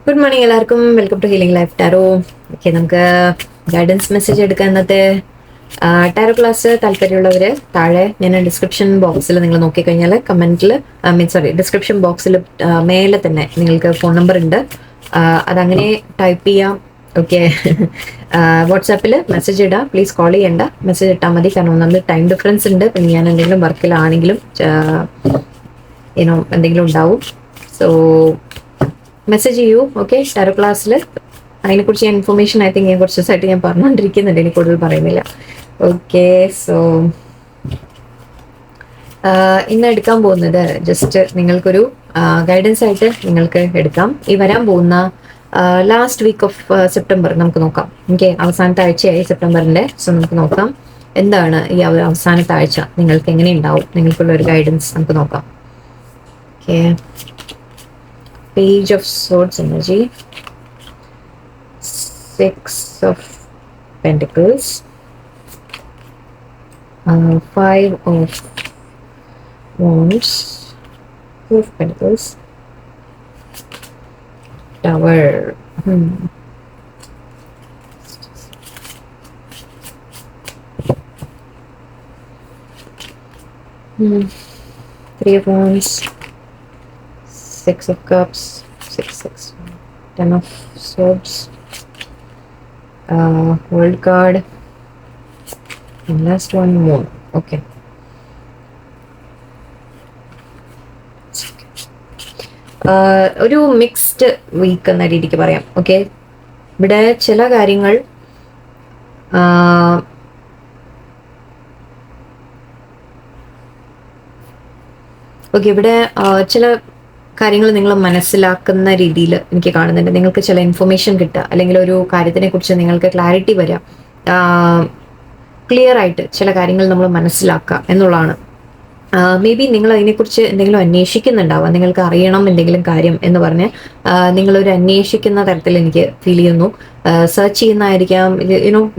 Good morning എല്ലാവർക്കും. Welcome to healing life tarot. Okay, നമുക്ക് guidance message എടുക്കാം. ഇന്നത്തെ ടാരോ ക്ലാസ് താല്പര്യമുള്ളവർ താഴെ ഞാൻ ഡിസ്ക്രിപ്ഷൻ ബോക്സിൽ നിങ്ങൾ നോക്കിക്കഴിഞ്ഞാൽ കമൻറ്റിൽ ഡിസ്ക്രിപ്ഷൻ ബോക്സിൽ മേലെ തന്നെ നിങ്ങൾക്ക് ഫോൺ നമ്പർ ഉണ്ട്. അതങ്ങനെ ടൈപ്പ് ചെയ്യാം. ഓക്കെ, വാട്സാപ്പിൽ മെസ്സേജ് ഇടാം. പ്ലീസ് കോൾ ചെയ്യണ്ട, മെസ്സേജ് ഇട്ടാൽ മതി. കാരണം നമ്മൾ ടൈം ഡിഫറൻസ് ഉണ്ട്. പിന്നെ ഞാൻ എന്തെങ്കിലും വർക്കിലാണെങ്കിലും എന്തെങ്കിലും ഉണ്ടാവും. സോ മെസ്സേജ് ചെയ്യൂ. ഓക്കെ, ടാരോ ക്ലാസ്സിൽ അതിനെക്കുറിച്ച് ഞാൻ ഇൻഫർമേഷൻ ഐ തിങ്ക് ഞാൻ കുറച്ച് ദിവസമായിട്ട് ഞാൻ പറഞ്ഞുകൊണ്ടിരിക്കുന്നുണ്ട്, എനിക്ക് കൂടുതൽ പറയുന്നില്ല. ഓക്കെ, സോ ഇന്ന് എടുക്കാൻ പോകുന്നത് ജസ്റ്റ് നിങ്ങൾക്കൊരു ഗൈഡൻസ് ആയിട്ട് നിങ്ങൾക്ക് എടുക്കാം. ഈ വരാൻ പോകുന്ന ലാസ്റ്റ് വീക്ക് ഓഫ് സെപ്റ്റംബർ നമുക്ക് നോക്കാം. ഓക്കെ, അവസാനത്തെ ആഴ്ചയായി സെപ്റ്റംബറിൻ്റെ. സോ നമുക്ക് നോക്കാം എന്താണ് ഈ അവസാനത്തെ ആഴ്ച നിങ്ങൾക്ക് എങ്ങനെ ഉണ്ടാവും, നിങ്ങൾക്കുള്ള ഒരു ഗൈഡൻസ് നമുക്ക് നോക്കാം. Okay, Page of Swords energy, 6 of Pentacles, 5 of Wands, 2 of Pentacles, Tower. Three of Wands, 6 of Cups, 6, 10 of Swords, World card, and last one, Moon. Okay. ഒരു മിക്സ്ഡ് വീക്ക് എന്ന രീതിക്ക് പറയാം. ഓക്കെ, ഇവിടെ ചില കാര്യങ്ങൾ ഇവിടെ ചില കാര്യങ്ങൾ നിങ്ങൾ മനസ്സിലാക്കുന്ന രീതിയിൽ എനിക്ക് കാണുന്നുണ്ട്. നിങ്ങൾക്ക് ചില ഇൻഫർമേഷൻ കിട്ടുക, അല്ലെങ്കിൽ ഒരു കാര്യത്തിനെ കുറിച്ച് നിങ്ങൾക്ക് ക്ലാരിറ്റി വരിക, ക്ലിയർ ആയിട്ട് ചില കാര്യങ്ങൾ നമ്മൾ മനസ്സിലാക്കുക എന്നുള്ളതാണ്. മേ ബി നിങ്ങൾ അതിനെക്കുറിച്ച് എന്തെങ്കിലും അന്വേഷിക്കുന്നുണ്ടാവാം, നിങ്ങൾക്ക് അറിയണം എന്തെങ്കിലും കാര്യം എന്ന് പറഞ്ഞ് നിങ്ങളൊരു അന്വേഷിക്കുന്ന തരത്തിൽ എനിക്ക് ഫീൽ ചെയ്യുന്നു. സെർച്ച് ചെയ്യുന്നതായിരിക്കാം,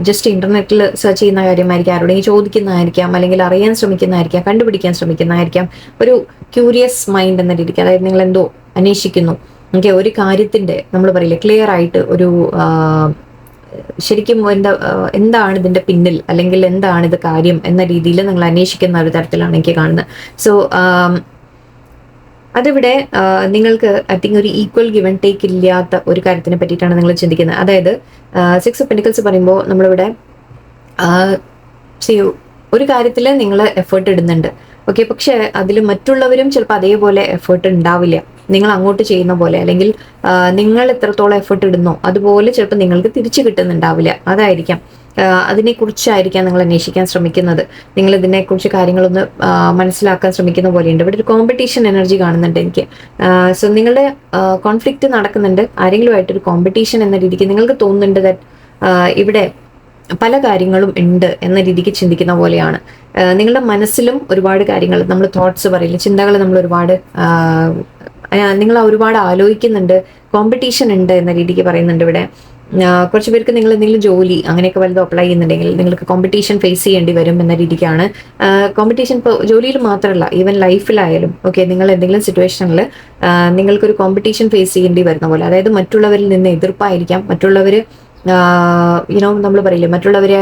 ജസ്റ്റ് ഇന്റർനെറ്റിൽ സെർച്ച് ചെയ്യുന്ന കാര്യമായിരിക്കാം, ആരോടെങ്കിലും ചോദിക്കുന്നതായിരിക്കാം, അല്ലെങ്കിൽ അറിയാൻ ശ്രമിക്കുന്നതായിരിക്കാം, കണ്ടുപിടിക്കാൻ ശ്രമിക്കുന്നതായിരിക്കാം. ഒരു ക്യൂരിയസ് മൈൻഡ് എന്ന രീതിക്ക്, അതായത് നിങ്ങൾ എന്തോ അന്വേഷിക്കുന്നു. ഓക്കെ, ഒരു കാര്യത്തിന്റെ നമ്മൾ പറയില്ലേ ക്ലിയർ ആയിട്ട് ഒരു ശരിക്കും എന്താണ് ഇതിന്റെ പിന്നിൽ, അല്ലെങ്കിൽ എന്താണ് ഇത് കാര്യം എന്ന രീതിയിൽ നിങ്ങൾ അന്വേഷിക്കുന്ന ഒരു തരത്തിലാണ് എനിക്ക് കാണുന്നത്. സോ അതിവിടെ നിങ്ങൾക്ക് ഐ തിങ്ക് ഒരു ഈക്വൽ ഗിവൻ ടേക്ക് ഇല്ലാത്ത ഒരു കാര്യത്തിനെ പറ്റിയിട്ടാണ് നിങ്ങൾ ചിന്തിക്കുന്നത്. അതായത് 6 ഓഫ് പെന്റിക്കിൾസ് പറയുമ്പോൾ നമ്മളിവിടെ ഒരു കാര്യത്തിൽ നിങ്ങൾ എഫേർട്ട് ഇടുന്നുണ്ട്. ഓക്കെ, പക്ഷെ അതിൽ മറ്റുള്ളവരും ചിലപ്പോൾ അതേപോലെ എഫേർട്ട് ഉണ്ടാവില്ല, നിങ്ങൾ അങ്ങോട്ട് ചെയ്യുന്ന പോലെ, അല്ലെങ്കിൽ നിങ്ങൾ എത്രത്തോളം എഫേർട്ട് ഇടുന്നോ അതുപോലെ ചിലപ്പോൾ നിങ്ങൾക്ക് തിരിച്ചു കിട്ടുന്നുണ്ടാവില്ല. അതായിരിക്കാം, അതിനെക്കുറിച്ചായിരിക്കാം നിങ്ങൾ അന്വേഷിക്കാൻ ശ്രമിക്കുന്നത്. നിങ്ങൾ ഇതിനെക്കുറിച്ച് കാര്യങ്ങളൊന്ന് മനസ്സിലാക്കാൻ ശ്രമിക്കുന്ന പോലെയുണ്ട്. ഇവിടെ ഒരു കോമ്പറ്റീഷൻ എനർജി കാണുന്നുണ്ട് എനിക്ക്. സോ നിങ്ങളുടെ കോൺഫ്ലിക്റ്റ് നടക്കുന്നുണ്ട്, ആരെങ്കിലുമായിട്ടൊരു കോമ്പറ്റീഷൻ എന്ന രീതിക്ക് നിങ്ങൾക്ക് തോന്നുന്നുണ്ട് ദാറ്റ് ഇവിടെ പല കാര്യങ്ങളും ഉണ്ട് എന്ന രീതിക്ക് ചിന്തിക്കുന്ന പോലെയാണ്. നിങ്ങളുടെ മനസ്സിലും ഒരുപാട് കാര്യങ്ങൾ, നമ്മൾ തോട്ട്സ് പറയില്ല, ചിന്തകൾ നമ്മൾ ഒരുപാട് നിങ്ങൾ ഒരുപാട് ആലോചിക്കുന്നുണ്ട്, കോമ്പറ്റീഷൻ ഉണ്ട് എന്ന രീതിക്ക് പറയുന്നുണ്ട് ഇവിടെ. കുറച്ച് പേർക്ക് നിങ്ങൾ എന്തെങ്കിലും ജോലി അങ്ങനെയൊക്കെ വലുതും അപ്ലൈ ചെയ്യുന്നുണ്ടെങ്കിൽ നിങ്ങൾക്ക് കോമ്പറ്റീഷൻ ഫേസ് ചെയ്യേണ്ടി വരും എന്ന രീതിക്കാണ്. കോമ്പറ്റീഷൻ ഇപ്പോൾ ജോലിയിൽ മാത്രമല്ല, ഈവൻ ലൈഫിലായാലും. ഓക്കെ, നിങ്ങൾ എന്തെങ്കിലും സിറ്റുവേഷനിൽ നിങ്ങൾക്കൊരു കോമ്പറ്റീഷൻ ഫേസ് ചെയ്യേണ്ടി വരുന്ന പോലെ, അതായത് മറ്റുള്ളവരിൽ നിന്ന് എതിർപ്പായിരിക്കാം, മറ്റുള്ളവർ നമ്മൾ പറയില്ലേ മറ്റുള്ളവരെ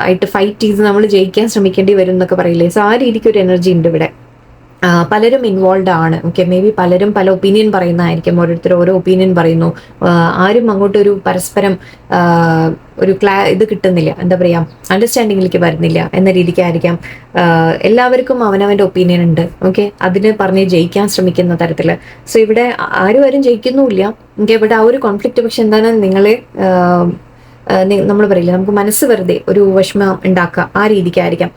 ആയിട്ട് ഫൈറ്റ് ചെയ്ത് നമ്മൾ ജയിക്കാൻ ശ്രമിക്കേണ്ടി വരും എന്നൊക്കെ പറയില്ലേ. സോ ആ രീതിക്ക് ഒരു എനർജി ഉണ്ട് ഇവിടെ. പലരും ഇൻവോൾവ് ആണ്. ഓക്കെ, മേ ബി പലരും പല ഒപ്പീനിയൻ പറയുന്നതായിരിക്കും, ഓരോരുത്തർ ഓരോ ഒപ്പീനിയൻ പറയുന്നു. ആരും അങ്ങോട്ടൊരു പരസ്പരം ഒരു ഇത് കിട്ടുന്നില്ല, എന്താ പറയുക, അണ്ടർസ്റ്റാൻഡിങ്ങിലേക്ക് വരുന്നില്ല എന്ന രീതിക്കായിരിക്കാം. എല്ലാവർക്കും അവനവൻ്റെ ഒപ്പീനിയൻ ഉണ്ട്. ഓക്കെ, അതിന് പറഞ്ഞ് ജയിക്കാൻ ശ്രമിക്കുന്ന തരത്തിൽ. സോ ഇവിടെ ആരും ജയിക്കുന്നുമില്ല. ഓക്കെ, ഇവിടെ ആ ഒരു കോൺഫ്ലിക്റ്റ് പക്ഷെ എന്താണ് നിങ്ങളെ നമ്മൾ പറയില്ല, നമുക്ക് മനസ്സ് വെറുതെ ഒരു വിഷമം ഉണ്ടാക്കുക, ആ രീതിക്കായിരിക്കാം.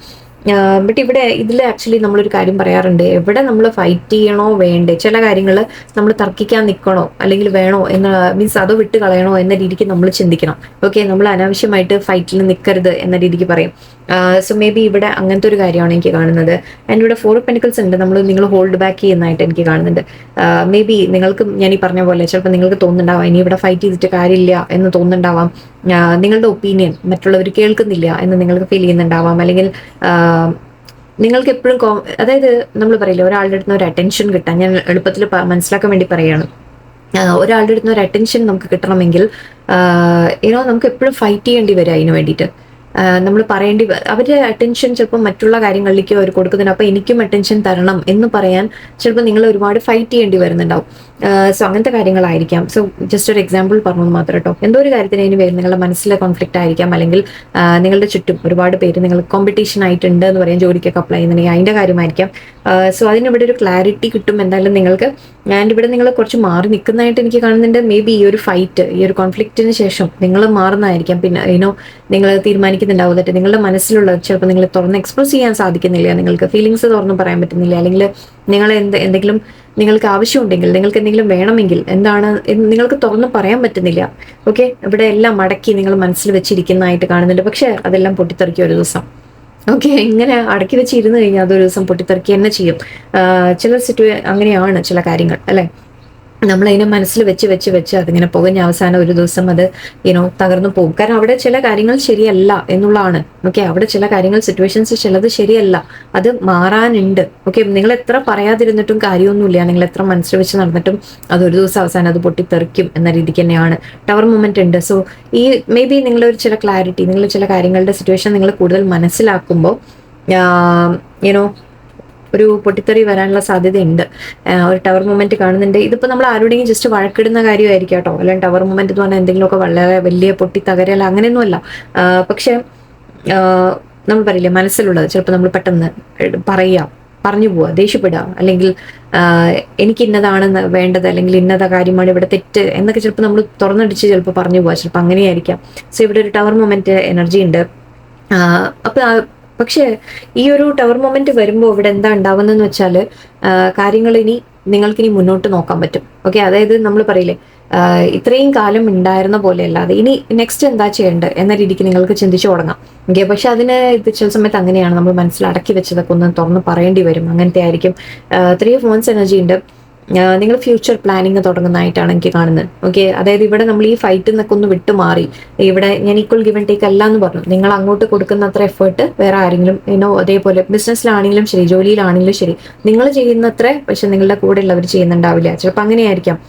ബട്ട് ഇവിടെ ഇതിൽ ആക്ച്വലി നമ്മളൊരു കാര്യം പറയാറുണ്ട്, എവിടെ നമ്മൾ ഫൈറ്റ് ചെയ്യണോ വേണ്ടേ, ചില കാര്യങ്ങൾ നമ്മൾ തർക്കിക്കാൻ നിൽക്കണോ അല്ലെങ്കിൽ വേണോ എന്ന് മീൻസ് അതോ വിട്ട് കളയണോ എന്ന രീതിക്ക് നമ്മൾ ചിന്തിക്കണം. ഓക്കെ, നമ്മൾ അനാവശ്യമായിട്ട് ഫൈറ്റിൽ നിൽക്കരുത് എന്ന രീതിക്ക് പറയും. സോ മേ ബി ഇവിടെ അങ്ങനത്തെ ഒരു കാര്യമാണ് എനിക്ക് കാണുന്നത്. ആൻഡ് ഇവിടെ 4 ഓഫ് പെന്റിക്കിൾസ് ഉണ്ട്, നിങ്ങൾ ഹോൾഡ് ബാക്ക് ചെയ്യുന്നതായിട്ട് എനിക്ക് കാണുന്നുണ്ട്. മേ ബി നിങ്ങൾക്ക് ഞാൻ ഈ പറഞ്ഞ പോലെ ചിലപ്പോൾ നിങ്ങൾക്ക് തോന്നുന്നുണ്ടാവാം ഇനി ഇവിടെ ഫൈറ്റ് ചെയ്തിട്ട് കാര്യമില്ല എന്ന് തോന്നുന്നുണ്ടാവാം. നിങ്ങളുടെ ഒപ്പീനിയൻ മറ്റുള്ളവർ കേൾക്കുന്നില്ല എന്ന് നിങ്ങൾക്ക് ഫീൽ ചെയ്യുന്നുണ്ടാവാം. അല്ലെങ്കിൽ നിങ്ങൾക്ക് എപ്പോഴും അതായത് നമ്മൾ പറയില്ല ഒരാളുടെ അടുത്ത് ഒരു അറ്റൻഷൻ കിട്ടാൻ, ഞാൻ എളുപ്പത്തിൽ മനസ്സിലാക്കാൻ വേണ്ടി പറയുകയാണ്. ഒരാളുടെ അടുത്ത് ഒരു അറ്റൻഷൻ നമുക്ക് കിട്ടണമെങ്കിൽ നമുക്ക് എപ്പോഴും ഫൈറ്റ് ചെയ്യേണ്ടി വരും അതിന് വേണ്ടിയിട്ട്. നമ്മൾ പറയേണ്ടി അവരുടെ അറ്റൻഷൻ ചിലപ്പോൾ മറ്റുള്ള കാര്യങ്ങളിലേക്ക് അവർ കൊടുക്കുന്നുണ്ട്, അപ്പോൾ എനിക്കും അറ്റൻഷൻ തരണം എന്ന് പറയാൻ ചിലപ്പോൾ നിങ്ങൾ ഒരുപാട് ഫൈറ്റ് ചെയ്യേണ്ടി വരുന്നുണ്ടാവും. സോ അങ്ങനത്തെ കാര്യങ്ങളായിരിക്കാം. സോ ജസ്റ്റ് ഒരു എക്സാമ്പിൾ പറഞ്ഞു മാത്രം കേട്ടോ. എന്തോ ഒരു കാര്യത്തിന് അതിന് വരും, നിങ്ങളുടെ മനസ്സിലെ കോൺഫ്ലിക്റ്റ് ആയിരിക്കാം, അല്ലെങ്കിൽ നിങ്ങളുടെ ചുറ്റും ഒരുപാട് പേര് നിങ്ങൾ കോമ്പറ്റീഷൻ ആയിട്ടുണ്ട് എന്ന് പറയാൻ, ജോലിക്കൊക്കെ അപ്ലൈ ചെയ്യുന്നുണ്ടെങ്കിൽ അതിൻ്റെ കാര്യമായിരിക്കാം. സോ അതിനിവിടെ ഒരു ക്ലാരിറ്റി കിട്ടും എന്തായാലും നിങ്ങൾക്ക്. ആൻഡ് ഇവിടെ നിങ്ങൾ കുറച്ച് മാറി നിൽക്കുന്നതായിട്ട് എനിക്ക് കാണുന്നുണ്ട്. മേ ബി ഈ ഒരു ഫൈറ്റ്, ഈ ഒരു കോൺഫ്ലിക്റ്റിന് ശേഷം നിങ്ങൾ മാറുന്നതായിരിക്കാം. പിന്നെ നിങ്ങൾ തീരുമാനിക്കുന്നുണ്ടാവും നിങ്ങളുടെ മനസ്സിലുള്ളത് ചിലപ്പോൾ നിങ്ങൾ തുറന്ന് എക്സ്പ്രസ് ചെയ്യാൻ സാധിക്കുന്നില്ല, നിങ്ങൾക്ക് ഫീലിങ്സ് തുറന്ന് പറയാൻ പറ്റുന്നില്ല, അല്ലെങ്കിൽ നിങ്ങൾ എന്തെങ്കിലും നിങ്ങൾക്ക് ആവശ്യമുണ്ടെങ്കിൽ, നിങ്ങൾക്ക് എന്തെങ്കിലും വേണമെങ്കിൽ എന്താണ് നിങ്ങൾക്ക് തുറന്ന് പറയാൻ പറ്റുന്നില്ല. ഓക്കെ, ഇവിടെ എല്ലാം മടക്കി നിങ്ങൾ മനസ്സിൽ വെച്ചിരിക്കുന്നതായിട്ട് കാണുന്നുണ്ട്. പക്ഷെ അതെല്ലാം പൊട്ടിത്തെറിക്കും ഒരു ദിവസം. ഓക്കെ, ഇങ്ങനെ അടക്കി വെച്ചിരുന്ന് കഴിഞ്ഞാൽ അതൊരു ദിവസം പൊട്ടിത്തെറിക്കുക തന്നെ ചെയ്യും. ചില അങ്ങനെയാണ് ചില കാര്യങ്ങൾ അല്ലെ. നമ്മളതിനെ മനസ്സിൽ വെച്ച് അതിങ്ങനെ പുകഞ്ഞ അവസാനം ഒരു ദിവസം അത് തകർന്നു പോകും. കാരണം അവിടെ ചില കാര്യങ്ങൾ ശരിയല്ല എന്നുള്ളതാണ്. ഓക്കെ, അവിടെ ചില കാര്യങ്ങൾ സിറ്റുവേഷൻസ് ചിലത് ശരിയല്ല, അത് മാറാനുണ്ട്. ഓക്കെ, നിങ്ങൾ എത്ര പറയാതിരുന്നിട്ടും കാര്യമൊന്നുമില്ല, നിങ്ങൾ എത്ര മനസ്സിൽ വെച്ച് നടന്നിട്ടും അതൊരു ദിവസം അവസാനം അത് പൊട്ടിത്തെറിക്കും എന്ന രീതിക്ക് തന്നെയാണ് ടവർ മൂവ്മെന്റ് ഉണ്ട്. സോ ഈ മേ ബി നിങ്ങളുടെ ഒരു ചില ക്ലാരിറ്റി, നിങ്ങൾ ചില കാര്യങ്ങളുടെ സിറ്റുവേഷൻ നിങ്ങൾ കൂടുതൽ മനസ്സിലാക്കുമ്പോൾ ഒരു പൊട്ടിത്തെറി വരാനുള്ള സാധ്യതയുണ്ട്. ഒരു ടവർ മൂവ്മെന്റ് കാണുന്നുണ്ട്. ഇതിപ്പോൾ നമ്മൾ ആരുടെയും ജസ്റ്റ് വഴക്കിടുന്ന കാര്യമായിരിക്കും കേട്ടോ. അല്ലെങ്കിൽ ടവർ മൂവ്മെന്റ് എന്ന് പറഞ്ഞാൽ എന്തെങ്കിലുമൊക്കെ വളരെ വലിയ പൊട്ടിത്തകരല്ല, അങ്ങനെയൊന്നുമല്ല. പക്ഷെ നമ്മൾ പറയില്ലേ, മനസ്സിലുള്ളത് ചിലപ്പോൾ നമ്മൾ പെട്ടെന്ന് പറഞ്ഞു പോവുക, ദേഷ്യപ്പെടുക, അല്ലെങ്കിൽ എനിക്ക് ഇന്നതാണ് വേണ്ടത്, അല്ലെങ്കിൽ ഇന്നത കാര്യമാണ് ഇവിടെ തെറ്റ് എന്നൊക്കെ ചിലപ്പോൾ നമ്മൾ തുറന്നടിച്ച് ചിലപ്പോൾ പറഞ്ഞു പോവുക. ചിലപ്പോൾ അങ്ങനെയായിരിക്കാം. സോ ഇവിടെ ഒരു ടവർ മൂവ്മെന്റ് എനർജി ഉണ്ട്. അപ്പൊ പക്ഷേ ഈ ഒരു ടവർ മൊമെന്റ് വരുമ്പോൾ ഇവിടെ എന്താ ഉണ്ടാവുന്നതെന്ന് വെച്ചാൽ കാര്യങ്ങൾ നിങ്ങൾക്കിനി മുന്നോട്ട് നോക്കാൻ പറ്റും. ഓക്കെ, അതായത് നമ്മൾ പറയില്ലേ, ഇത്രയും കാലം ഉണ്ടായിരുന്ന പോലെ അല്ലാതെ ഇനി നെക്സ്റ്റ് എന്താ ചെയ്യേണ്ടത് എന്ന രീതിക്ക് നിങ്ങൾക്ക് ചിന്തിച്ചു തുടങ്ങാം. ഓക്കെ, പക്ഷെ അതിന് ചില സമയത്ത് അങ്ങനെയാണ്, നമ്മൾ മനസ്സിൽ അടക്കി വെച്ചതൊക്കെ ഒന്ന് തുറന്ന് പറയേണ്ടി വരും. അങ്ങനത്തെ ആയിരിക്കും. 3 of Wands എനർജി ഉണ്ട്. നിങ്ങൾ ഫ്യൂച്ചർ പ്ലാനിങ് തുടങ്ങുന്നതായിട്ടാണ് എനിക്ക് കാണുന്നത്. ഓക്കെ, അതായത് ഇവിടെ നമ്മൾ ഈ ഫൈറ്റിൽ നിന്നൊക്കെ ഒന്ന് വിട്ടു മാറി, ഇവിടെ ഞാൻ ഈക്വൽ ഗിവ് ആൻഡ് ടേക്ക് അല്ല എന്ന് പറഞ്ഞു. നിങ്ങൾ അങ്ങോട്ട് കൊടുക്കുന്ന അത്ര എഫേർട്ട് വേറെ ആരെങ്കിലും അതേപോലെ ബിസിനസ്സിലാണെങ്കിലും ശരി, ജോലിയിലാണെങ്കിലും ശരി, നിങ്ങൾ ചെയ്യുന്നത്ര പക്ഷെ നിങ്ങളുടെ കൂടെ ഉള്ളവർ ചെയ്യുന്നുണ്ടാവില്ല. ചിലപ്പോൾ അങ്ങനെയായിരിക്കാം.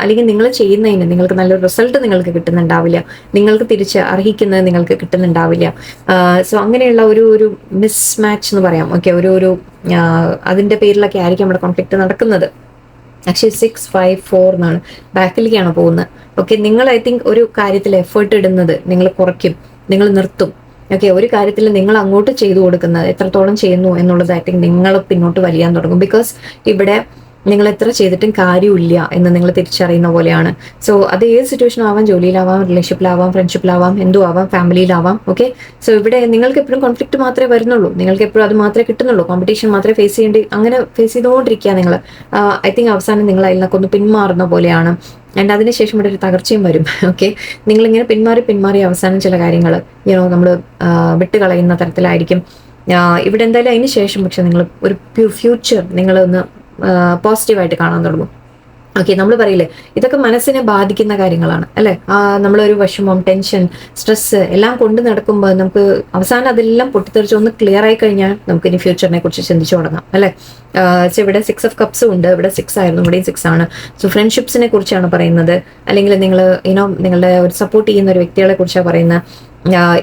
അല്ലെങ്കിൽ നിങ്ങൾ ചെയ്യുന്നതിന് നിങ്ങൾക്ക് നല്ലൊരു റിസൾട്ട് നിങ്ങൾക്ക് കിട്ടുന്നുണ്ടാവില്ല, നിങ്ങൾക്ക് തിരിച്ച് അർഹിക്കുന്നത് നിങ്ങൾക്ക് കിട്ടുന്നുണ്ടാവില്ല. സോ അങ്ങനെയുള്ള ഒരു മിസ് മാച്ച് എന്ന് പറയാം. ഓക്കെ, ഒരു അതിന്റെ പേരിലൊക്കെ ആയിരിക്കും നമ്മുടെ കോൺഫ്ലിക്റ്റ് നടക്കുന്നത്. ആക്ച്വലി 6, 5, 4 എന്നാണ്, ബാക്കിലേക്കാണ് പോകുന്നത്. ഓക്കെ, നിങ്ങൾ ഐ തിങ്ക് ഒരു കാര്യത്തിൽ എഫേർട്ട് ഇടുന്നത് നിങ്ങൾ കുറയ്ക്കും, നിങ്ങൾ നിർത്തും. ഓക്കെ, ഒരു കാര്യത്തിൽ നിങ്ങൾ അങ്ങോട്ട് ചെയ്തു കൊടുക്കുന്നത് എത്രത്തോളം ചെയ്യുന്നു എന്നുള്ളത് ഐ തിങ്ക് നിങ്ങൾ പിന്നോട്ട് വലിയാൻ തുടങ്ങും. ബിക്കോസ് ഇവിടെ നിങ്ങൾ എത്ര ചെയ്തിട്ടും കാര്യമില്ല എന്ന് നിങ്ങൾ തിരിച്ചറിയുന്ന പോലെയാണ്. സോ അത് ഏത് സിറ്റുവേഷൻ ആവാം, ജോലിയിലാവാം, റിലേഷൻഷിപ്പിലാവാം, ഫ്രണ്ട്ഷിപ്പിലാവാം, എന്തും ആവാം, ഫാമിലിയിലാവാം. ഓക്കെ, സോ ഇവിടെ നിങ്ങൾക്ക് എപ്പോഴും കോൺഫ്ലിക്റ്റ് മാത്രമേ വരുന്നുള്ളൂ, നിങ്ങൾക്ക് എപ്പോഴും അത് മാത്രമേ കിട്ടുന്നുള്ളൂ, കോമ്പറ്റീഷൻ മാത്രമേ അങ്ങനെ ഫേസ് ചെയ്തുകൊണ്ടിരിക്കുക നിങ്ങൾ. ഐ തിങ്ക് അവസാനം നിങ്ങൾ അതിൽ നിന്നൊക്കെ ഒന്ന് പിന്മാറുന്ന പോലെയാണ്. ആൻഡ് അതിനുശേഷം ഇവിടെ ഒരു തകർച്ചയും വരും. ഓക്കെ, നിങ്ങളിങ്ങനെ പിന്മാറി അവസാനം ചില കാര്യങ്ങൾ നമ്മൾ വിട്ടുകളയുന്ന തരത്തിലായിരിക്കും. ഇവിടെ എന്തായാലും അതിന് ശേഷം പക്ഷെ നിങ്ങൾ ഒരു ഫ്യൂച്ചർ നിങ്ങളൊന്ന് പോസിറ്റീവായിട്ട് കാണാൻ തുടങ്ങും. ഓക്കെ, നമ്മൾ പറയില്ലേ, ഇതൊക്കെ മനസ്സിനെ ബാധിക്കുന്ന കാര്യങ്ങളാണ് അല്ലെ. നമ്മളൊരു വിഷമം, ടെൻഷൻ, സ്ട്രെസ് എല്ലാം കൊണ്ട് നടക്കുമ്പോൾ നമുക്ക് അവസാനം അതെല്ലാം പൊട്ടിത്തെറിച്ച് ഒന്ന് ക്ലിയർ ആയി കഴിഞ്ഞാൽ നമുക്ക് ഇനി ഫ്യൂച്ചറിനെ കുറിച്ച് ചിന്തിച്ചു തുടങ്ങാം അല്ലെ. ഇവിടെ 6 of Cups ഉണ്ട്, ഇവിടെ 6 ആയിരുന്നു, ഇവിടെയും 6 ആണ്. സോ ഫ്രണ്ട്ഷിപ്സിനെ കുറിച്ചാണ് പറയുന്നത്, അല്ലെങ്കിൽ നിങ്ങൾ നിങ്ങളുടെ ഒരു സപ്പോർട്ട് ചെയ്യുന്ന ഒരു വ്യക്തികളെ കുറിച്ചാണ് പറയുന്നത്.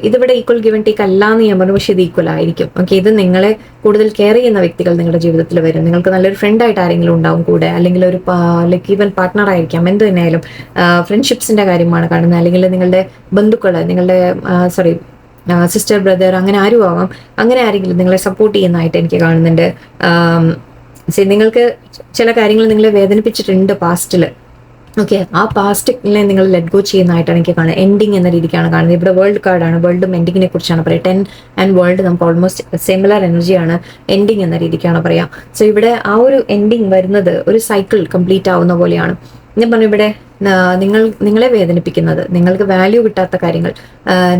ഇതിവിടെ ഈക്വൽ ഗിവ് ആൻഡ് ടേക്ക് അല്ല എന്ന് ഞാൻ പറഞ്ഞു, പക്ഷേ ഇത് ഈക്വൽ ആയിരിക്കും. ഓക്കെ, ഇത് നിങ്ങളെ കൂടുതൽ കെയർ ചെയ്യുന്ന വ്യക്തികൾ നിങ്ങളുടെ ജീവിതത്തിൽ വരും. നിങ്ങൾക്ക് നല്ലൊരു ഫ്രണ്ടായിട്ട് ആരെങ്കിലും ഉണ്ടാവും കൂടെ, അല്ലെങ്കിൽ ഒരു ലൈക്ക് ഈവൻ പാർട്ട്ണർ ആയിരിക്കാം. എന്ത് തന്നെയായാലും ഫ്രണ്ട്ഷിപ്സിന്റെ കാര്യമാണ് കാണുന്നത്. അല്ലെങ്കിൽ നിങ്ങളുടെ ബന്ധുക്കൾ, നിങ്ങളുടെ സിസ്റ്റർ, ബ്രദർ, അങ്ങനെ ആരും ആവാം. അങ്ങനെ ആരെങ്കിലും നിങ്ങളെ സപ്പോർട്ട് ചെയ്യുന്നതായിട്ട് എനിക്ക് കാണുന്നുണ്ട്. നിങ്ങൾക്ക് ചില കാര്യങ്ങൾ നിങ്ങളെ വേദനിപ്പിച്ചിട്ടുണ്ട് പാസ്റ്റില്. ഓക്കെ, ആ പാസ്റ്റിനെ നിങ്ങൾ ലെറ്റ് ഗോ ചെയ്യുന്നതായിട്ടാണ് എനിക്ക് കാണുന്നത്. എൻഡിങ് എന്ന രീതിക്കാണ് കാണുന്നത്. ഇവിടെ വേൾഡ് കാർഡാണ്, വേൾഡും എൻഡിങ്ങിനെ കുറിച്ചാണ് പറയുക. 10 ആൻഡ് വേൾഡ് നമുക്ക് ഓൾമോസ്റ്റ് സിമിലർ എനർജിയാണ്. എൻഡിങ് എന്ന രീതിക്കാണ് പറയാം. സോ ഇവിടെ ആ ഒരു എൻഡിങ് വരുന്നത് ഒരു സൈക്കിൾ കംപ്ലീറ്റ് ആവുന്ന പോലെയാണ്. ഞാൻ പറഞ്ഞു, ഇവിടെ നിങ്ങളെ വേദനിപ്പിക്കുന്നത്, നിങ്ങൾക്ക് വാല്യൂ കിട്ടാത്ത കാര്യങ്ങൾ,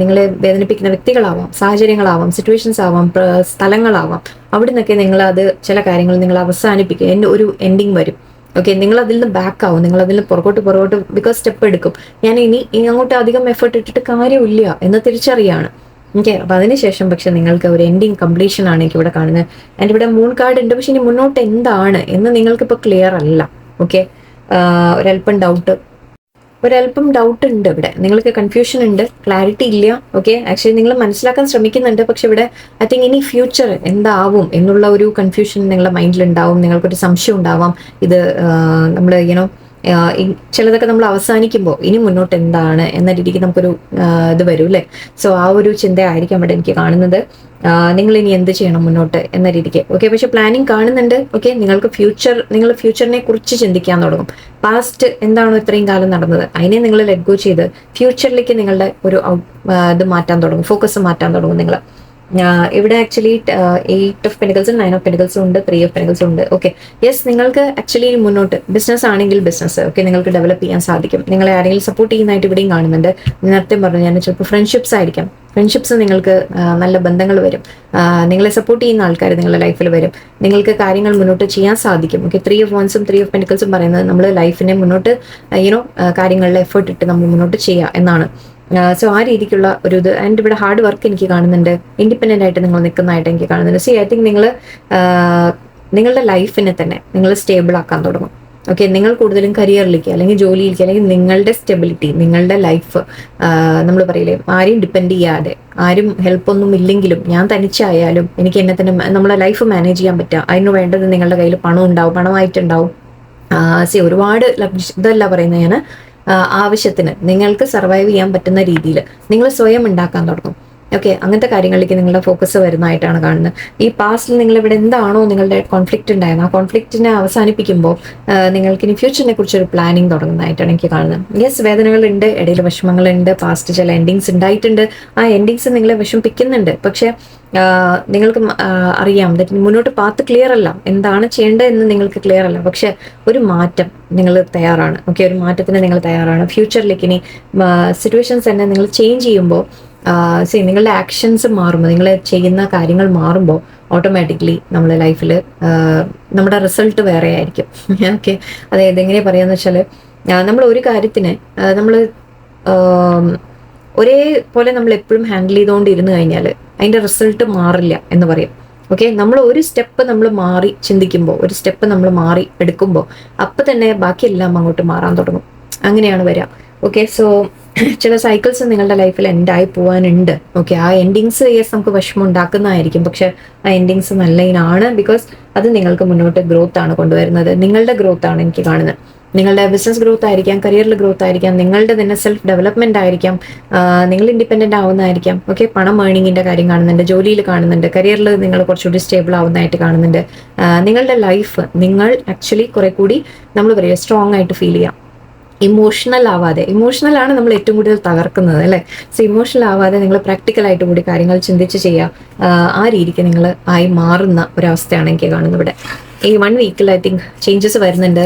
നിങ്ങളെ വേദനിപ്പിക്കുന്ന വ്യക്തികളാവാം, സാഹചര്യങ്ങളാവാം, സിറ്റുവേഷൻസ് ആവാം, സ്ഥലങ്ങളാവാം, അവിടെ നിന്നൊക്കെ നിങ്ങൾ അത് ചില കാര്യങ്ങൾ നിങ്ങൾ അവസാനിപ്പിക്കുക, ഒരു എൻഡിങ് വരും. ഓക്കെ, നിങ്ങൾ അതിൽ നിന്ന് ബാക്ക് ആവും, നിങ്ങൾ അതിൽ നിന്ന് പുറകോട്ട് ബിക്കോസ് സ്റ്റെപ്പ് എടുക്കും. ഞാൻ ഇനി അങ്ങോട്ട് അധികം എഫേർട്ട് ഇട്ടിട്ട് കാര്യമില്ല എന്ന് തിരിച്ചറിയാണ്. ഓക്കെ, അപ്പൊ അതിനുശേഷം പക്ഷെ നിങ്ങൾക്ക് ഒരു എൻഡിങ് കംപ്ലീഷൻ ആണ് എനിക്ക് ഇവിടെ കാണുന്നത്. ആൻഡ് ഇവിടെ മൂൺ കാർഡ് ഉണ്ട്, പക്ഷെ ഇനി മുന്നോട്ട് എന്താണ് എന്ന് നിങ്ങൾക്ക് ഇപ്പൊ ക്ലിയർ അല്ല. ഓക്കെ, ഒരല്പം ഡൗട്ട് ഉണ്ട് ഇവിടെ. നിങ്ങൾക്ക് കൺഫ്യൂഷൻ ഉണ്ട്, ക്ലാരിറ്റി ഇല്ല. ഓക്കെ, ആക്ച്വലി നിങ്ങൾ മനസ്സിലാക്കാൻ ശ്രമിക്കുന്നുണ്ട്, പക്ഷെ ഇവിടെ ഐ തിങ്ക് ഇനി ഫ്യൂച്ചർ എന്താവും എന്നുള്ള ഒരു കൺഫ്യൂഷൻ നിങ്ങളുടെ മൈൻഡിൽ ഉണ്ടാവും. നിങ്ങൾക്കൊരു സംശയം ഉണ്ടാവാം. ഇത് നമ്മൾ ചിലതൊക്കെ നമ്മൾ അവസാനിക്കുമ്പോൾ ഇനി മുന്നോട്ട് എന്താണ് എന്ന രീതിക്ക് നമുക്കൊരു ഇത് വരും അല്ലേ. സോ ആ ഒരു ചിന്തയായിരിക്കാം ഇവിടെ എനിക്ക് കാണുന്നത്. നിങ്ങൾ ഇനി എന്ത് ചെയ്യണം മുന്നോട്ട് എന്ന രീതിക്ക്. ഓക്കെ, പക്ഷെ പ്ലാനിങ് കാണുന്നുണ്ട്. ഓക്കെ, നിങ്ങൾ ഫ്യൂച്ചറിനെ കുറിച്ച് ചിന്തിക്കാൻ തുടങ്ങും. പാസ്റ്റ് എന്താണോ ഇത്രയും കാലം നടന്നത് അതിനെ നിങ്ങൾ ലെറ്റ് ഗോ ചെയ്ത് ഫ്യൂച്ചറിലേക്ക് നിങ്ങളുടെ ഒരു ഇത് മാറ്റാൻ തുടങ്ങും, ഫോക്കസ് മാറ്റാൻ തുടങ്ങും നിങ്ങൾ. ഇവിടെ ആക്ച്വലി 8 ഓഫ് പെനിക്കൽസും 9 ഓഫ് പെനിക്കൽസും ഉണ്ട്, 3 ഓഫ് പെനിക്കൽസും ഉണ്ട്. ഓക്കെ, യെസ്, നിങ്ങൾക്ക് ആക്ച്വലി മുന്നോട്ട് ബിസിനസ് ആണെങ്കിൽ ബിസിനസ് ഓക്കെ നിങ്ങൾക്ക് ഡെവലപ്പ് ചെയ്യാൻ സാധിക്കും. നിങ്ങളെ ആരെങ്കിലും സപ്പോർട്ട് ചെയ്യുന്നതായിട്ട് ഇവിടെയും കാണുന്നുണ്ട്. നേരത്തെ പറഞ്ഞു ഞാൻ ചിലപ്പോൾ ഫ്രണ്ട്ഷിപ്സ് ആയിരിക്കാം. ഫ്രണ്ട്ഷിപ്സ് നിങ്ങൾക്ക് നല്ല ബന്ധങ്ങൾ വരും. നിങ്ങളെ സപ്പോർട്ട് ചെയ്യുന്ന ആൾക്കാർ നിങ്ങളുടെ ലൈഫിൽ വരും. നിങ്ങൾക്ക് കാര്യങ്ങൾ മുന്നോട്ട് ചെയ്യാൻ സാധിക്കും. ഓക്കെ, 3 ഓഫ് വൺസും 3 ഓഫ് പെനിക്കൽസും പറയുന്നത് നമ്മൾ ലൈഫിനെ മുന്നോട്ട് കാര്യങ്ങളിൽ എഫേർട്ട് ഇട്ട് നമ്മൾ മുന്നോട്ട് ചെയ്യുക എന്നാണ്. സോ ആ രീതിക്കുള്ള ഒരു ഇത്. ആൻഡ് ഇവിടെ ഹാർഡ് വർക്ക് എനിക്ക് കാണുന്നുണ്ട്. ഇൻഡിപെൻഡന്റ് ആയിട്ട് നിങ്ങൾ നിൽക്കുന്നതായിട്ട് എനിക്ക് കാണുന്നുണ്ട്. സി ഐ തിങ്ക് നിങ്ങൾ നിങ്ങളുടെ ലൈഫിനെ തന്നെ നിങ്ങൾ സ്റ്റേബിൾ ആക്കാൻ തുടങ്ങും. ഓക്കെ, നിങ്ങൾ കൂടുതലും കരിയറിലേക്ക് അല്ലെങ്കിൽ ജോലിയിലേക്ക് അല്ലെങ്കിൽ നിങ്ങളുടെ സ്റ്റെബിലിറ്റി, നിങ്ങളുടെ ലൈഫ് നമ്മൾ പറയില്ലേ, ആരെയും ഡിപ്പെൻഡ് ചെയ്യാതെ, ആരും ഹെൽപ്പൊന്നും ഇല്ലെങ്കിലും ഞാൻ തനിച്ചായാലും എനിക്ക് എന്നെ തന്നെ നമ്മുടെ ലൈഫ് മാനേജ് ചെയ്യാൻ പറ്റുക. അതിന് വേണ്ടത് നിങ്ങളുടെ കയ്യിൽ പണം ഉണ്ടാവും, പണമായിട്ടുണ്ടാവും. ഒരുപാട് ഇതല്ല പറയുന്നത് ഞാൻ, ആവശ്യത്തിന് നിങ്ങൾക്ക് സർവൈവ് ചെയ്യാൻ പറ്റുന്ന രീതിയിൽ നിങ്ങൾ സ്വയം ഉണ്ടാക്കാൻ തുടങ്ങും. ഓക്കെ, അങ്ങനത്തെ കാര്യങ്ങളിലേക്ക് നിങ്ങളുടെ ഫോക്കസ് വരുന്നതായിട്ടാണ് കാണുന്നത്. ഈ പാസ്റ്റിൽ നിങ്ങൾ ഇവിടെ എന്താണോ നിങ്ങളുടെ കോൺഫ്ലിക്റ്റ് ഉണ്ടായത് ആ കോൺഫ്ലിക്റ്റിനെ അവസാനിപ്പിക്കുമ്പോൾ നിങ്ങൾക്ക് ഇനി ഫ്യൂച്ചറിനെ കുറിച്ചൊരു പ്ലാനിങ് തുടങ്ങുന്നതായിട്ടാണ് എനിക്ക് കാണുന്നത്. യെസ്, വേദനകളുണ്ട്, ഇടയിൽ വിഷമങ്ങളുണ്ട്, പാസ്റ്റ് ചില എൻഡിങ്സ് ഉണ്ടായിട്ടുണ്ട്. ആ എൻഡിങ്സ് നിങ്ങളെ വിഷമിപ്പിക്കുന്നുണ്ട്. പക്ഷെ നിങ്ങൾക്ക് അറിയാം മുന്നോട്ട് പാത്ത് ക്ലിയർ അല്ല, എന്താണ് ചെയ്യേണ്ടതെന്ന് നിങ്ങൾക്ക് ക്ലിയർ അല്ല. പക്ഷെ ഒരു മാറ്റം നിങ്ങൾ തയ്യാറാണ്. ഓക്കെ, ഒരു മാറ്റത്തിന് നിങ്ങൾ തയ്യാറാണ്. ഫ്യൂച്ചറിലേക്ക് ഇനി സിറ്റുവേഷൻസ് തന്നെ നിങ്ങൾ ചേഞ്ച് ചെയ്യുമ്പോൾ നിങ്ങളുടെ ആക്ഷൻസ് മാറുമ്പോൾ, നിങ്ങൾ ചെയ്യുന്ന കാര്യങ്ങൾ മാറുമ്പോൾ ഓട്ടോമാറ്റിക്കലി നമ്മുടെ ലൈഫിൽ നമ്മുടെ റിസൾട്ട് വേറെ ആയിരിക്കും. ഓക്കെ, അതായത് എങ്ങനെ പറയാന്ന് വെച്ചാൽ നമ്മൾ ഒരു കാര്യത്തിന് നമ്മൾ ഒരേപോലെ നമ്മൾ എപ്പോഴും ഹാൻഡിൽ ചെയ്തുകൊണ്ടിരുന്നു കഴിഞ്ഞാൽ അതിൻ്റെ റിസൾട്ട് മാറില്ല എന്ന് പറയും. ഓക്കെ, നമ്മൾ ഒരു സ്റ്റെപ്പ് നമ്മൾ മാറി ചിന്തിക്കുമ്പോൾ, ഒരു സ്റ്റെപ്പ് നമ്മൾ മാറി എടുക്കുമ്പോൾ അപ്പം തന്നെ ബാക്കിയെല്ലാം അങ്ങോട്ട് മാറാൻ തുടങ്ങും. അങ്ങനെയാണ് വരിക. ഓക്കെ, സോ ചില സൈക്കിൾസ് നിങ്ങളുടെ ലൈഫിൽ എൻഡായി പോകാനുണ്ട്. ഓക്കെ, ആ എൻഡിങ്സ് യെസ് നമുക്ക് വിഷമം ഉണ്ടാക്കുന്നതായിരിക്കും, പക്ഷെ ആ എൻഡിങ്സ് നല്ലതിനാണ്. ബിക്കോസ് അത് നിങ്ങൾക്ക് മുന്നോട്ട് ഗ്രോത്ത് ആണ് കൊണ്ടുവരുന്നത്. നിങ്ങളുടെ ഗ്രോത്ത് ആണ് എനിക്ക് കാണുന്നത്. നിങ്ങളുടെ ബിസിനസ് ഗ്രോത്ത് ആയിരിക്കാം, കരിയറിൽ ഗ്രോത്ത് ആയിരിക്കാം, നിങ്ങളുടെ തന്നെ സെൽഫ് ഡെവലപ്മെന്റ് ആയിരിക്കാം, നിങ്ങൾ ഇൻഡിപെൻഡന്റ് ആവുന്നതായിരിക്കാം. ഓക്കെ, പണം ഏണിങ്ങിന്റെ കാര്യം കാണുന്നുണ്ട്, ജോലിയിൽ കാണുന്നുണ്ട്, കരിയറിൽ നിങ്ങൾ കുറച്ചുകൂടി സ്റ്റേബിൾ ആവുന്നതായിട്ട് കാണുന്നുണ്ട്. നിങ്ങളുടെ ലൈഫ് നിങ്ങൾ ആക്ച്വലി കുറെ കൂടി നമ്മൾ പറയുക സ്ട്രോങ് ആയിട്ട് ഫീൽ ചെയ്യാം. ഇമോഷണൽ ആവാതെ, ഇമോഷണലാണ് നമ്മൾ ഏറ്റവും കൂടുതൽ തകർക്കുന്നത് അല്ലേ. സോ ഇമോഷണൽ ആവാതെ നിങ്ങൾ പ്രാക്ടിക്കലായിട്ട് കൂടി കാര്യങ്ങൾ ചിന്തിച്ച് ചെയ്യുക. ആ രീതിക്ക് നിങ്ങൾ ആയി മാറുന്ന ഒരവസ്ഥയാണ് എനിക്ക് കാണുന്നത് ഇവിടെ. ഈ 1 വീക്കിൽ ഐ തിങ്ക് ചേഞ്ചസ് വരുന്നുണ്ട്.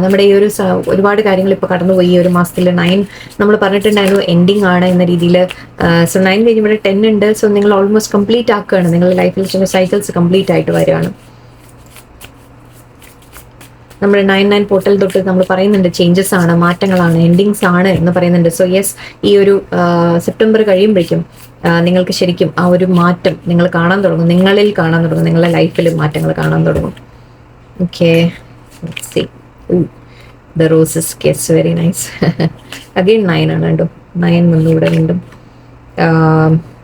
നമ്മുടെ ഈ ഒരു ഒരുപാട് കാര്യങ്ങൾ ഇപ്പോൾ കടന്നുപോയി. ഈ ഒരു മാസത്തിൽ 9 നമ്മൾ പറഞ്ഞിട്ടുണ്ടായിരുന്നു എൻഡിങ് ആണ് എന്ന രീതിയിൽ. സോ 9 കഴിഞ്ഞ് ഇവിടെ 10 ഉണ്ട്. സോ നിങ്ങൾ ഓൾമോസ്റ്റ് കംപ്ലീറ്റ് ആക്കുകയാണ്. നിങ്ങളുടെ ലൈഫിൽ ചില സൈക്കിൾസ് കംപ്ലീറ്റ് ആയിട്ട് വരികയാണ്. നമ്മൾ 9 പോർട്ടൽ തൊട്ട് നമ്മൾ പറയുന്നുണ്ട് ചേഞ്ചസ് ആണ്, മാറ്റങ്ങളാണ്, എൻഡിങ്സ് ആണ് എന്ന് പറയുന്നുണ്ട്. സോ യെസ്, ഈ ഒരു സെപ്റ്റംബർ കഴിയുമ്പോഴേക്കും നിങ്ങൾക്ക് ശരിക്കും ആ ഒരു മാറ്റം നിങ്ങൾ കാണാൻ തുടങ്ങും, നിങ്ങളിൽ കാണാൻ തുടങ്ങും, നിങ്ങളുടെ ലൈഫിൽ മാറ്റങ്ങൾ കാണാൻ തുടങ്ങും. Okay, the roses gets very nice. Again 9 ആണ് കേട്ടോ. 9 മുന്നൂടെ വീണ്ടും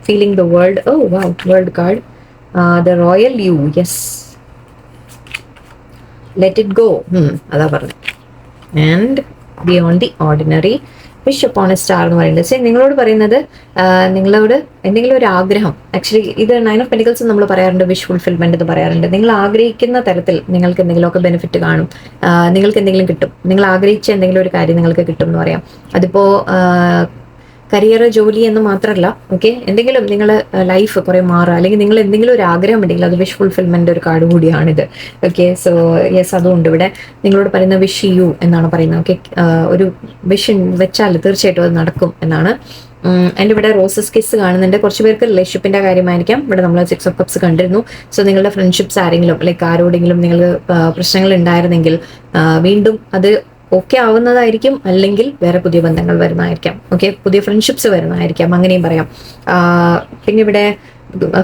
feeling the world. Oh wow, world card, the royal you. Yes, let it go. അതാ പറഞ്ഞു. And beyond the ordinary, wish upon a star എന്ന് പറയുന്നത്. സേ നിങ്ങളോട് പറയുന്നത് നിങ്ങളോട് എന്തെങ്കിലും ഒരു ആഗ്രഹം. ആക്ച്വലി ഇത് 9 ഓഫ് പെന്റിക്കിൾസ് നമ്മൾ പറയാറുണ്ട്, വിഷ് ഫുൾഫിൽമെന്റ് എന്ന് പറയാറുണ്ട്. നിങ്ങൾ ആഗ്രഹിക്കുന്ന തരത്തിൽ നിങ്ങൾക്ക് എന്തെങ്കിലുമൊക്കെ ബെനിഫിറ്റ് കാണും, നിങ്ങൾക്ക് എന്തെങ്കിലും കിട്ടും. നിങ്ങൾ ആഗ്രഹിച്ച എന്തെങ്കിലും ഒരു കാര്യം നിങ്ങൾക്ക് കിട്ടും എന്ന് പറയാം. അതിപ്പോ കരിയർ, ജോലി എന്ന് മാത്രമല്ല. ഓക്കെ, എന്തെങ്കിലും നിങ്ങൾ ലൈഫ് കുറെ മാറുക, അല്ലെങ്കിൽ നിങ്ങൾ എന്തെങ്കിലും ഒരു ആഗ്രഹം ഉണ്ടെങ്കിൽ അത് വിഷ് ഫുൾഫിൽമെന്റ് ഒരു കാർഡ് കൂടിയാണിത്. ഓക്കെ, സോ യെസ്, അതുകൊണ്ട് ഇവിടെ നിങ്ങളോട് പറയുന്ന വിഷ് യു എന്നാണ് പറയുന്നത്. ഓക്കെ, ഒരു വിഷ് വെച്ചാൽ തീർച്ചയായിട്ടും അത് നടക്കും എന്നാണ്. എൻ്റെ ഇവിടെ റോസസ് കിസ് കാണുന്നുണ്ട്. കുറച്ച് പേർക്ക് റിലേഷൻഷിപ്പിന്റെ കാര്യമായിരിക്കാം. ഇവിടെ നമ്മൾ 6 ഓഫ് കപ്സ് കണ്ടിരുന്നു. സോ നിങ്ങളുടെ ഫ്രണ്ട്ഷിപ്സ് ആരെങ്കിലും ലൈക്ക് ആരോടെങ്കിലും നിങ്ങൾ പ്രശ്നങ്ങൾ ഉണ്ടായിരുന്നെങ്കിൽ വീണ്ടും അത് ഓക്കെ ആവുന്നതായിരിക്കും, അല്ലെങ്കിൽ വേറെ പുതിയ ബന്ധങ്ങൾ വരുന്നതായിരിക്കാം. ഓക്കെ, പുതിയ ഫ്രണ്ട്ഷിപ്സ് വരുന്നതായിരിക്കാം, അങ്ങനെയും പറയാം. പിന്നെ ഇവിടെ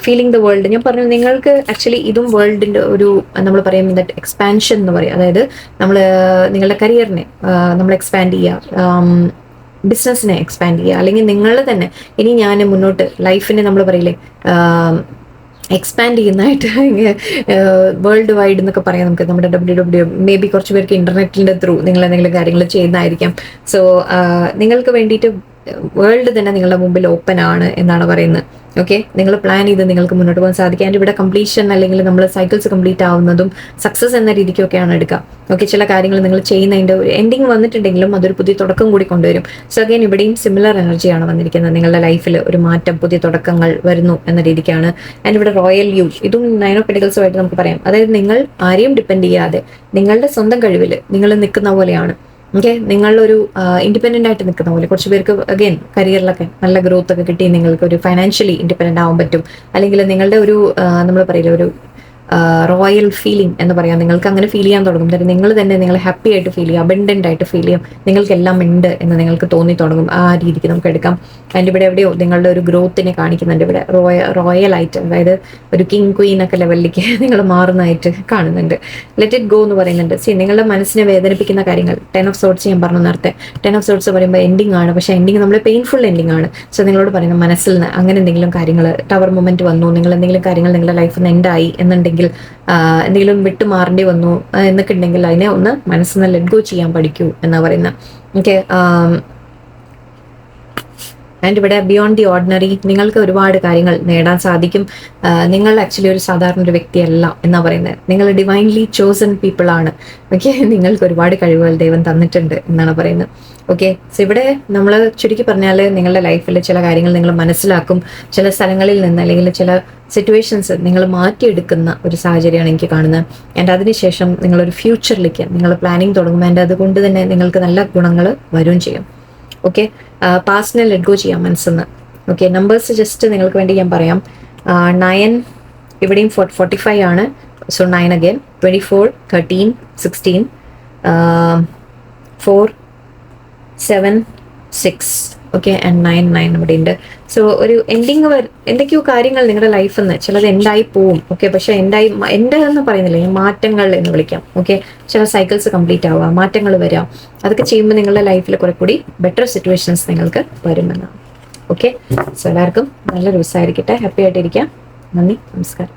ഫീലിംഗ് ദ വേൾഡ് ഞാൻ പറഞ്ഞു, നിങ്ങൾക്ക് ആക്ച്വലി ഇതും വേൾഡിന്റെ ഒരു നമ്മൾ പറയും ദാറ്റ് എക്സ്പാൻഷൻ എന്ന് പറയും. അതായത് നമ്മൾ നിങ്ങളുടെ കരിയറിനെ നമ്മൾ എക്സ്പാൻഡ് ചെയ്യുക, ബിസിനസ്സിനെ എക്സ്പാൻഡ് ചെയ്യുക, അല്ലെങ്കിൽ നിങ്ങൾ തന്നെ ഇനി ഞാൻ മുന്നോട്ട് ലൈഫിനെ നമ്മൾ പറയില്ലേ എക്സ്പാൻഡ് ചെയ്യുന്നതായിട്ട് വേൾഡ് വൈഡ് എന്നൊക്കെ പറയാം നമുക്ക്. നമ്മുടെ WW മേ ബി കുറച്ച് പേർക്ക് ഇന്റർനെറ്റിന്റെ ത്രൂ നിങ്ങൾ എന്തെങ്കിലും കാര്യങ്ങൾ ചെയ്യുന്നതായിരിക്കാം. സോ നിങ്ങൾക്ക് വേണ്ടിയിട്ട് വേൾഡ് തന്നെ നിങ്ങളുടെ മുമ്പിൽ ഓപ്പൺ ആണ് എന്നാണ് പറയുന്നത്. ഓക്കെ, നിങ്ങൾ പ്ലാൻ ചെയ്ത് നിങ്ങൾക്ക് മുന്നോട്ട് പോകാൻ സാധിക്കും. ആൻഡ് ഇവിടെ കംപ്ലീഷൻ അല്ലെങ്കിൽ നമ്മൾ സൈക്കിൾസ് കംപ്ലീറ്റ് ആവുന്നതും സക്സസ് എന്ന രീതിക്കൊക്കെയാണ് എടുക്കുക. ഓക്കെ, ചില കാര്യങ്ങൾ നിങ്ങൾ ചെയ്യുന്നതിൻ്റെ ഒരു എൻഡിങ് വന്നിട്ടുണ്ടെങ്കിലും അതൊരു പുതിയ തുടക്കം കൂടി കൊണ്ടുവരും. സോ അഗൈൻ ഇവിടെയും സിമിലർ എനർജിയാണ് വന്നിരിക്കുന്നത്. നിങ്ങളുടെ ലൈഫിൽ ഒരു മാറ്റം, പുതിയ തുടക്കങ്ങൾ വരുന്നു എന്ന രീതിക്കാണ്. ആൻഡ് ഇവിടെ റോയൽ യൂത്ത്, ഇതും 9 ഓഫ് പെന്റക്കിൾസുമായിട്ട് നമുക്ക് പറയാം. അതായത് നിങ്ങൾ ആരെയും ഡിപ്പെൻഡ് ചെയ്യാതെ നിങ്ങളുടെ സ്വന്തം കഴിവിൽ നിങ്ങൾ നിൽക്കുന്ന പോലെയാണ്. ഓക്കെ, നിങ്ങളൊരു ഇൻഡിപെൻഡന്റ് ആയിട്ട് നിൽക്കുന്ന പോലെ. കുറച്ച് പേർക്ക് അഗൈൻ കരിയറിലൊക്കെ നല്ല ഗ്രോത്ത് ഒക്കെ കിട്ടി നിങ്ങൾക്ക് ഒരു ഫൈനാൻഷ്യലി ഇൻഡിപെൻഡന്റ് ആവാൻ പറ്റും. അല്ലെങ്കിൽ നിങ്ങളുടെ ഒരു നമ്മൾ പറയില്ല ഒരു റോയൽ ഫീലിംഗ് എന്ന് പറയാം, നിങ്ങൾക്ക് അങ്ങനെ ഫീൽ ചെയ്യാൻ തുടങ്ങും. നിങ്ങൾ തന്നെ നിങ്ങൾ ഹാപ്പി ആയിട്ട് ഫീൽ ചെയ്യും, അബൻഡന്റ് ആയിട്ട് ഫീൽ ചെയ്യും, നിങ്ങൾക്ക് എല്ലാം ഉണ്ട് എന്ന് നിങ്ങൾക്ക് തോന്നി തുടങ്ങും. ആ രീതിക്ക് നമുക്ക് എടുക്കാം. അതിൻ്റെ ഇവിടെ എവിടെയോ നിങ്ങളുടെ ഒരു ഗ്രോത്തിനെ കാണിക്കുന്നുണ്ട്. ഇവിടെ റോയൽ ആയിട്ട്, അതായത് ഒരു കിങ് ക്വീൻ ഒക്കെ ലെവലിലേക്ക് നിങ്ങൾ മാറുന്നതായിട്ട് കാണുന്നുണ്ട്. ലെറ്റ് ഇറ്റ് ഗോ എന്ന് പറയുന്നുണ്ട്. നിങ്ങളുടെ മനസ്സിനെ വേദനിപ്പിക്കുന്ന കാര്യങ്ങൾ 10 ഓഫ് സോർട്സ് ഞാൻ പറഞ്ഞു നേരത്തെ. 10 ഓഫ് സോർട്സ് പറയുമ്പോൾ എൻഡിങ് ആണ്, പക്ഷേ എൻഡിങ് നമ്മൾ പെയിൻഫുൾ എൻഡിങ് ആണ്. സോ നിങ്ങളോട് പറയുന്നത് മനസ്സിൽ നിന്ന് അങ്ങനെ എന്തെങ്കിലും കാര്യങ്ങൾ ടവർ മൊമെന്റ് വന്നു, നിങ്ങൾ എന്തെങ്കിലും കാര്യങ്ങൾ നിങ്ങളുടെ ലൈഫിൽ നിന്ന് എൻഡായി എന്നുണ്ടെങ്കിൽ, എന്തെങ്കിലും വിട്ടു മാറേണ്ടി വന്നു എന്നൊക്കെ ഉണ്ടെങ്കിൽ അതിനെ ഒന്ന് മനസ്സിൽ നിന്ന് ലെറ്റ് ഗോ ചെയ്യാൻ പഠിക്കൂ എന്നാ പറയുന്നത്. ഓക്കെ, ആൻഡ് ഇവിടെ ബിയോണ്ട് ദി ഓർഡിനറി, നിങ്ങൾക്ക് ഒരുപാട് കാര്യങ്ങൾ നേടാൻ സാധിക്കും. നിങ്ങൾ ആക്ച്വലി ഒരു സാധാരണ ഒരു വ്യക്തിയല്ല എന്നാ പറയുന്നത്. നിങ്ങൾ ഡിവൈൻലി ചോസൺ പീപ്പിൾ ആണ്. ഓക്കെ, നിങ്ങൾക്ക് ഒരുപാട് കഴിവുകൾ ദൈവം തന്നിട്ടുണ്ട് എന്നാണ് പറയുന്നത്. ഓക്കെ, സോ ഇവിടെ നമ്മൾ ചുരുക്കി പറഞ്ഞാൽ നിങ്ങളുടെ ലൈഫിൽ ചില കാര്യങ്ങൾ നിങ്ങൾ മനസ്സിലാക്കും. ചില സ്ഥലങ്ങളിൽ നിന്ന് അല്ലെങ്കിൽ ചില സിറ്റുവേഷൻസ് നിങ്ങൾ മാറ്റിയെടുക്കുന്ന ഒരു സാഹചര്യമാണ് എനിക്ക് കാണുന്നത്. ആൻഡ് അതിനുശേഷം നിങ്ങളൊരു ഫ്യൂച്ചറിലേക്ക് നിങ്ങൾ പ്ലാനിങ് തുടങ്ങും. ആൻഡ് അതുകൊണ്ട് തന്നെ നിങ്ങൾക്ക് നല്ല ഗുണങ്ങൾ വരികയും ചെയ്യും. ഓക്കെ, പാസ്റ്റിനെ ലെറ്റ് ഗോ ചെയ്യാം മനസ്സിന്ന്. ഓക്കെ, നമ്പേഴ്സ് ജസ്റ്റ് നിങ്ങൾക്ക് വേണ്ടി ഞാൻ പറയാം. 9 ഇവിടെയും 45 ആണ്. So 9 again, 24, 13, 16, 4, 7, 6. ഓക്കെ, ആൻഡ് 9 ഇവിടെ ഉണ്ട്. സോ ഒരു എൻഡിങ് എന്തൊക്കെയോ കാര്യങ്ങൾ നിങ്ങളുടെ ലൈഫിൽ നിന്ന് ചിലത് എൻഡായി പോവും. ഓക്കെ, പക്ഷെ എൻ്റെ എന്ന് പറയുന്നില്ല, മാറ്റങ്ങൾ എന്ന് വിളിക്കാം. ഓക്കെ, ചില സൈക്കിൾസ് കംപ്ലീറ്റ് ആവുക, മാറ്റങ്ങൾ വരാം. അതൊക്കെ ചെയ്യുമ്പോൾ നിങ്ങളുടെ ലൈഫിൽ കുറെ കൂടി ബെറ്റർ സിറ്റുവേഷൻസ് നിങ്ങൾക്ക് വരുമെന്നാണ്. ഓക്കെ, സോ എല്ലാവർക്കും നല്ല ദിവസമായിരിക്കട്ടെ, ഹാപ്പി ആയിട്ടിരിക്കാം. നന്ദി, നമസ്കാരം.